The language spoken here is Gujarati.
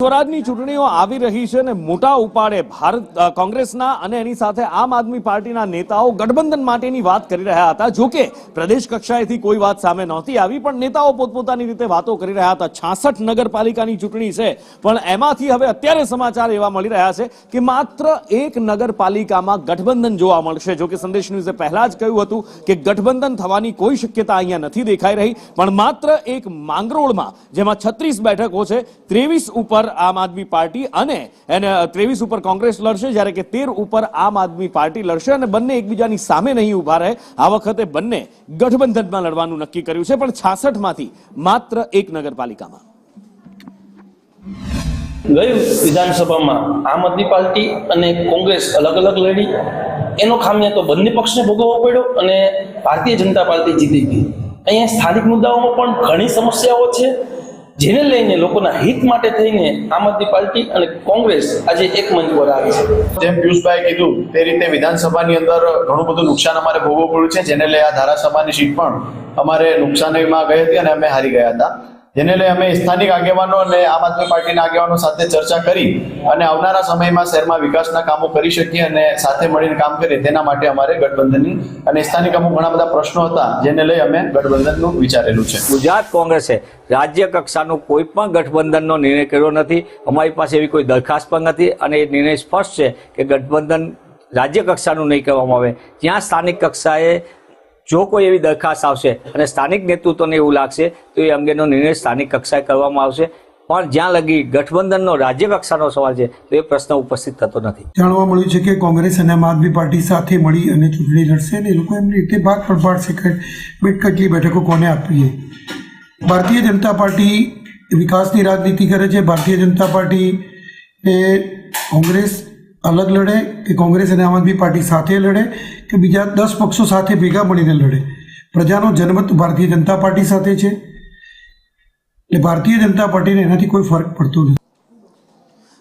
સ્વરાજની ચૂંટણીઓ આવી રહી છે અને મોટા ઉપાડે ભારત કોંગ્રેસના અને એની સાથે આમ આદમી પાર્ટીના નેતાઓ ગઠબંધન માટેની વાત કરી રહ્યા હતા। જો કે પ્રદેશ કક્ષાએથી કોઈ વાત સામે નહોતી આવી, પણ નેતાઓ પોતપોતાની રીતે વાતો કરી રહ્યા હતા। 66 નગરપાલિકાની ચૂંટણી છે, પણ એમાંથી હવે અત્યારે સમાચાર એવા મળી રહ્યા છે કે માત્ર એક નગરપાલિકામાં ગઠબંધન જોવા મળશે। જો કે સંદેશ ન્યૂઝે પહેલા જ કહ્યું હતું કે ગઠબંધન થવાની કોઈ શક્યતા અહીંયા નથી દેખાઈ રહી, પણ માત્ર એક માંગરોળમાં જેમાં 36 બેઠકો છે, 23 ઉપર આમ આદમી પાર્ટી અને 23 ઉપર કોંગ્રેસ લડશે, જ્યારે કે 13 ઉપર આમ આદમી પાર્ટી લડશે અને બંને એકબીજાની સામે નહીં ઉભા રહે। આ વખતે બંને ગઠબંધનમાં લડવાનું નક્કી કર્યું છે, પણ 66 માંથી માત્ર એક નગરપાલિકામાં। ગઈ વિધાનસભામાં આમ આદમી પાર્ટી અને કોંગ્રેસ અલગ અલગ લડી, એનો ખામિયા તો બંને પક્ષને ભોગવવો પડ્યો અને ભારતીય જનતા પાર્ટી જીતી ગઈ। અહીંયા સ્થાનિક મુદ્દાઓમાં પણ ઘણી સમસ્યાઓ છે, જેને લઈને લોકોના હિત માટે થઈને આમ આદમી પાર્ટી અને કોંગ્રેસ આજે એક મંચ પર આવી છે। જેમ પિયુષભાઈ કીધું તે રીતે વિધાનસભાની અંદર ઘણું બધું નુકસાન અમારે ભોગવવું પડ્યું છે, જેને લઈ આ ધારાસભાની સીટ પણ અમારે નુકસાનીમાં ગઈ હતી અને અમે હારી ગયા હતા। જેને લઈ અમે સ્થાનિક આગેવાનો અને આમ આદમી પાર્ટીના આગેવાનો સાથે ચર્ચા કરી અને આવનારા સમયમાં શહેરમાં વિકાસના કામો કરી શકીએ અને સાથે મળીને કામ કરીએ, તેના માટે અમારે ગઠબંધનની અને સ્થાનિક અમુક ઘણા બધા પ્રશ્નો હતા, જેને લઈ અમે ગઠબંધનનું વિચારેલું છે। ગુજરાત કોંગ્રેસે રાજ્ય કક્ષાનો કોઈ પણ ગઠબંધનનો નિર્ણય કર્યો નથી। અમારી પાસે એવી કોઈ દરખાસ્ત પણ નથી અને એ નિર્ણય સ્પષ્ટ છે કે ગઠબંધન રાજ્ય કક્ષાનું નહીં કરવામાં આવે। જ્યાં સ્થાનિક કક્ષાએ જો કોઈ એવી દરખાસ્ત આવશે અને સ્થાનિક નેતૃત્વને એવું લાગશે તો એ અંગેનો નિર્ણય સ્થાનિક કક્ષાએ કરવામાં આવશે, પણ જ્યાં લગી ગઠબંધનનો રાજ્ય કક્ષાનો સવાલ છે તો એ પ્રશ્ન ઉપસ્થિત થતો નથી। જાણવા મળ્યું છે કે કોંગ્રેસ અને આમ આદમી પાર્ટી સાથે મળી અને ચૂંટણી લડશે અને એ લોકો એમની રીતે ભાગ પણ પાડશે કે કેટલી બેઠકો કોને આપીએ। ભારતીય જનતા પાર્ટી વિકાસની રાજનીતિ કરે છે। ભારતીય જનતા પાર્ટી એ કોંગ્રેસ અલગ લડે કે કોંગ્રેસ અને આમ આદમી પાર્ટી સાથે લડે કે બીજા 10 પક્ષો સાથે ભેગા મળીને લડે, પ્રજાનો જનમત ભારતીય જનતા પાર્ટી સાથે છે, એટલે ભારતીય જનતા પાર્ટીને એનાથી કોઈ ફરક પડતો નથી।